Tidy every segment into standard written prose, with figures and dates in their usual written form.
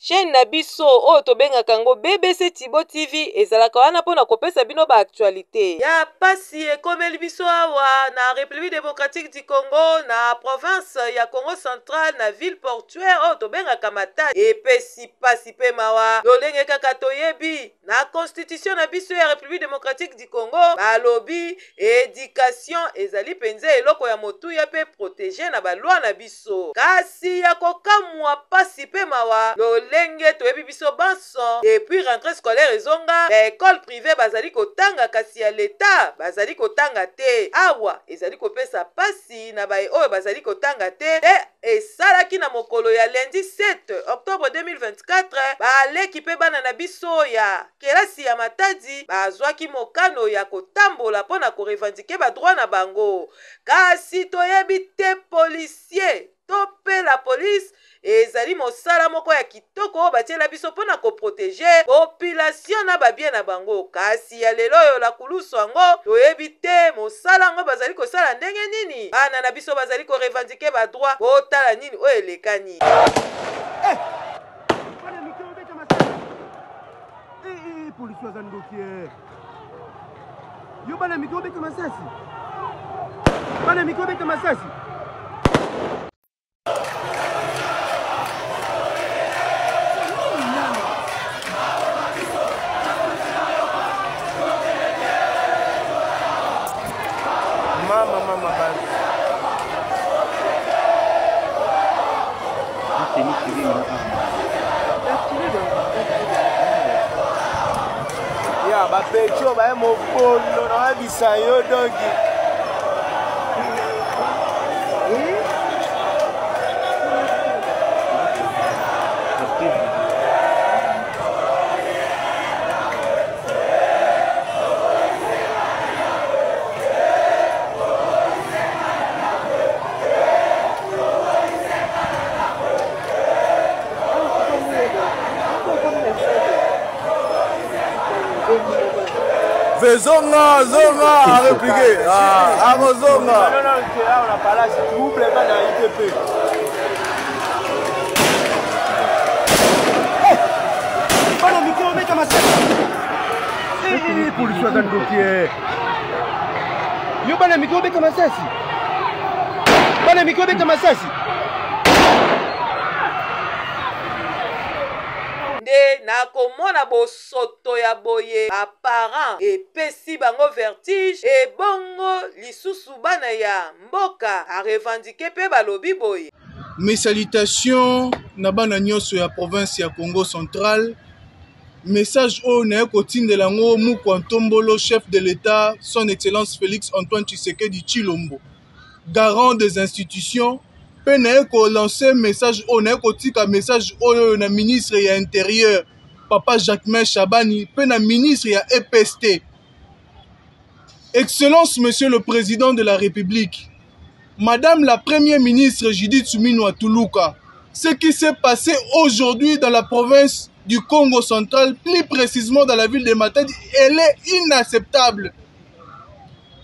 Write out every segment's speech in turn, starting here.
chaîne na biso oyo tobengaka yango BBC Tibo TV ezalaka wana mpona kopesa bino ba actualité ya pasi ekomeli biso awa na République démocratique du Congo na province ya Congo central na ville portuaire oyo tobengaka Matadi epesi pasi pe mawa lolenge kaka toyebi na constitution na biso ya République démocratique du Congo balobi éducation ezali penza eloko ya motuya pe protéger na balwa na biso kasi ya kokamwa pasi pe mawa lolenge toyebi biso banso depuis rentrée scolaire ezonga école privée bazali kotanga kasi ya leta bazali kotanga te awa ezali kopesa pasi na baye oyo bazali kotanga te esalaki na mokolo ya lundi 7 octobre 2024 baleki pe bana na biso ya kelasi ya Matadi bazwaki mokano ya kotambola mpona korevandike badroit na bango kasi toyebi te policier to pe la police ezali mosala moko ya kitoko oyo batiela biso mpona koprotege population na babie na bango kasi ya lelo oyo la kulusu yango toyebi te mosala yango bazali kosala ndenge nini bana na biso bazali korevandike badroit botala nini oyo elekani polisi waza ndoki yo bana mikro beta masasi bana mikro beta masasi mama basi ya bapetio baye mokolo na wabisa yo donki Zonga, à répliquer. Ah, Zonga. Non, on a pas là, c'est tout, les gars, dans ITP. Bana mikro beta masasi. Polisi waza ndoki yo bana mikro beta masasi. Bana mikro beta masasi. na komona bosoto ya boye baparent epesi bango vertige ebongo lisusu bana ya mboka arevandike pe balobi boye. Mes salutations na bana nyonso ya province ya Congo central. Message au na kotindela ngo Mukwantombolo, chef de l'État, son excellence Félix Antoine Tshisekedi Tshilombo, garant des institutions. Pe na ko lancer message au na kotika message au na ministre ya intérieur Papa Jacquemain Chabani, pe na ministre ya EPST. Excellence Monsieur le Président de la République, Madame la Première ministre Judith Suminwa Tuluka, ce qui s'est passé aujourd'hui dans la province du Congo central, plus précisément dans la ville de Matadi, elle est inacceptable.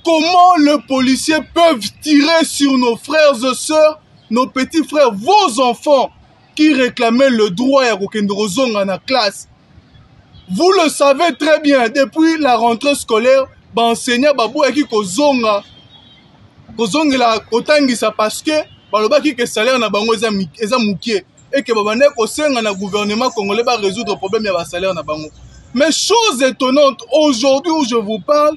Comment les policiers peuvent tirer sur nos frères et sœurs, nos petits frères, vos enfants qui réclamaient le droit à Kokendorozonga na classe? Vous le savez très bien, depuis la rentrée scolaire, enseignant babouaki kozonga la kotangisa parce que balobaki que salaire na bango eza mukie et que babane kosenga na gouvernement congolais ba résoudre le problème ya salaire na bango. Mais chose étonnante, aujourd'hui où je vous parle,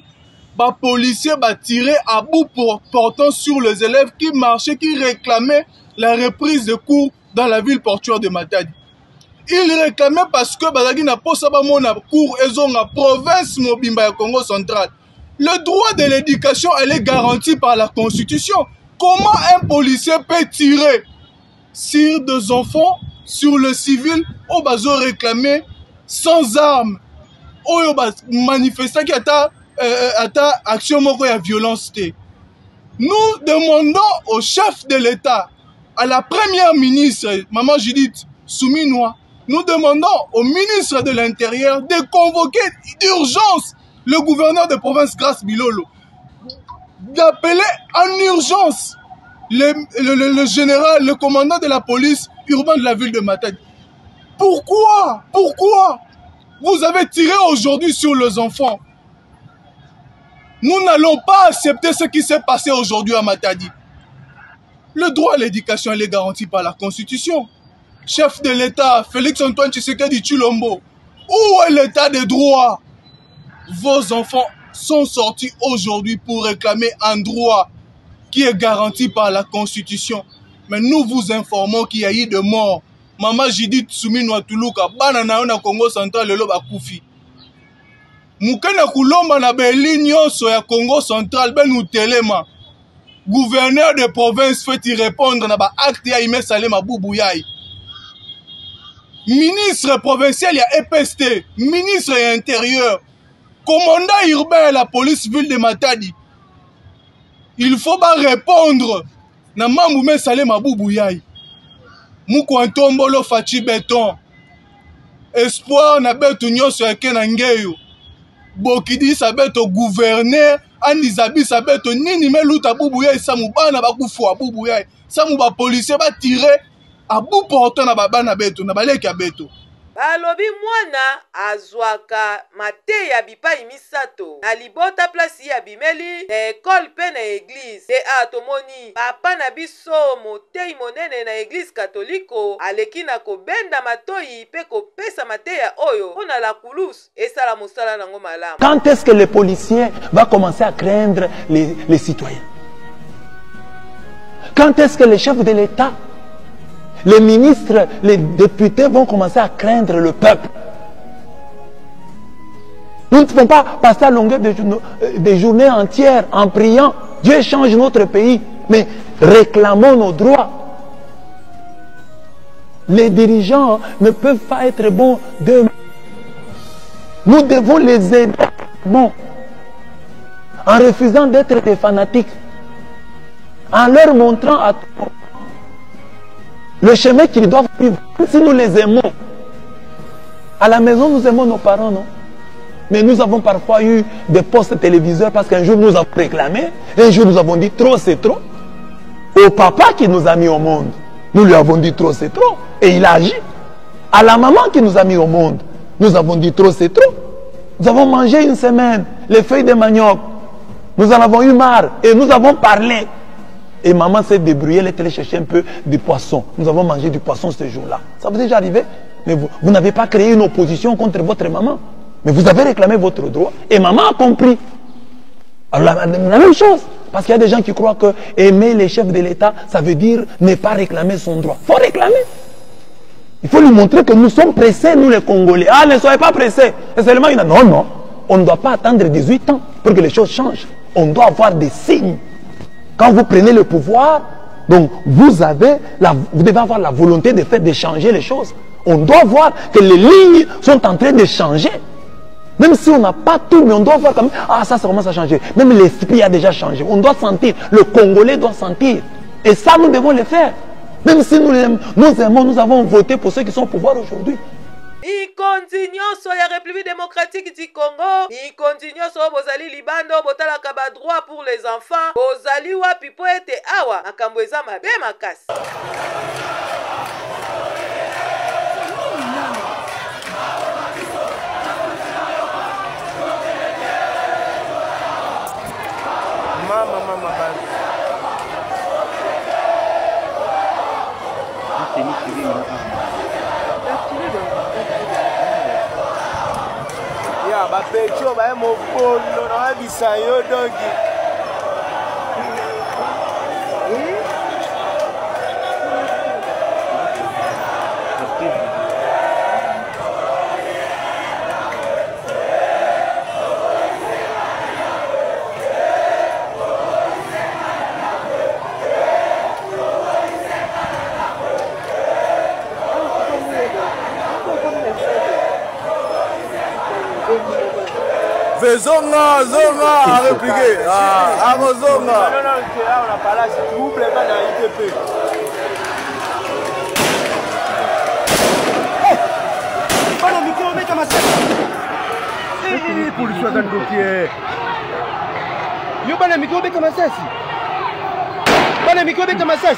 les policiers ont tiré à bout portant sur les élèves qui marchaient, qui réclamaient la reprise de cours dans la ville portuaire de Matadi. Ils réclamaient parce que Bazagi n'a pas sabamona cours et la province mobimba ya Congo central. Le droit de l'éducation, elle est garantie par la Constitution. Comment un policier peut tirer sur des enfants, sur le civil, au bazo réclamé sans armes, au manifestant qui a action moko ya violence. Nous demandons au chef de l'État, à la première ministre, Maman Judith Suminwa, nous demandons au ministre de l'Intérieur de convoquer d'urgence le gouverneur de province Grace Bilolo, d'appeler en urgence le général, le commandant de la police urbaine de la ville de Matadi, Pourquoi vous avez tiré aujourd'hui sur les enfants? Nous n'allons pas accepter ce qui s'est passé aujourd'hui à Matadi. Le droit à l'éducation est garanti par la Constitution. Chef de l'État, Félix-Antoine Tshisekedi Tshilombo, où est l'état de droit? Vos enfants sont sortis aujourd'hui pour réclamer un droit qui est garanti par la Constitution. Mais nous vous informons qu'il y a eu de morts. Maman Judith Suminwa Tuluka, banana na Congo central lelo bakufi. Mukena kulomba na Berlin nyonso ya Congo central benu telema. Gouverneur de province fait y répondre na ba acte ya Ime Salema Boubouyaï. Ministre provincial ya EPST, ministre ya intérieur, commandant urbain de la police ville de Matadi. Il faut pas répondre na Mamoume Salema Boubouyaï. Mukwantombolo Fachi Béton. Espoir na beto nyonso ya Kenangeyo. Bokidi sabeto gouverneur Anizabi sabeto nini meluta Boubouyaï samu bana bakufu a Boubouyaï. Samu ba policier ba tirer a bout portant na babana beto na baleki ya beto. Balobi mwana azwaka mate ya bipai misato na libota place ya bimeli na ekole pe na église te atomoni papa na biso motei monene na église katoliko aleki na kobenda matoi pe kopesa mate ya oyo mpona la kulus esala mosala nango malamu. Quand est-ce que les policiers vont commencer à craindre les citoyens? Quand est-ce que les chefs de l'État, les ministres, les députés vont commencer à craindre le peuple? Nous ne pouvons pas passer à longueur de journées entières en priant. Dieu change notre pays, mais réclamons nos droits. Les dirigeants ne peuvent pas être bons d'eux-mêmes. Nous devons les aider bon, en refusant d'être des fanatiques, en leur montrant à tout le chemin qu'ils doivent suivre. Si nous les aimons, à la maison nous aimons nos parents, non? Mais nous avons parfois eu des postes téléviseurs parce qu'un jour nous avons réclamé, un jour nous avons dit trop c'est trop. Au papa qui nous a mis au monde, nous lui avons dit trop c'est trop. Et il a agi. À la maman qui nous a mis au monde, nous avons dit trop c'est trop. Nous avons mangé une semaine les feuilles de manioc. Nous en avons eu marre et nous avons parlé. Et maman s'est débrouillée, elle est allée chercher un peu de poisson. Nous avons mangé du poisson ce jour-là. Ça vous est déjà arrivé? Mais vous n'avez pas créé une opposition contre votre maman. Mais vous avez réclamé votre droit. Et maman a compris. Alors la même chose. Parce qu'il y a des gens qui croient que aimer les chefs de l'État, ça veut dire ne pas réclamer son droit. Il faut réclamer. Il faut lui montrer que nous sommes pressés, nous les Congolais. Ah, ne soyez pas pressés. Et seulement il a non, non. On ne doit pas attendre 18 ans pour que les choses changent. On doit avoir des signes. Quand vous prenez le pouvoir, donc vous devez avoir la volonté de changer les choses. On doit voir que les lignes sont en train de changer. Même si on n'a pas tout, mais on doit voir quand même, ah ça commence à changer. Même l'esprit a déjà changé. On doit sentir, le Congolais doit sentir. Et ça, nous devons le faire. Même si nous aimons, nous avons voté pour ceux qui sont au pouvoir aujourd'hui. Ikondi nyonso ya République démocratique du Congo, ikondi nyonso bozali libando botalaka ba droit pour les enfants, bozali wapi po ete awa makambo eza mabe makasi. Mama ya ba pecho ba mo polo na bisa yo dongi. Zonga, a répliqué. Ah, Zonga. Non, on a pas là, s'il vous plaît, pas dans l'ITP. Bana micro, mec, ma sœur. Policier dans le dossier. Yo, bana micro, mec, ma sœur. Bana micro, mec, ma sœur.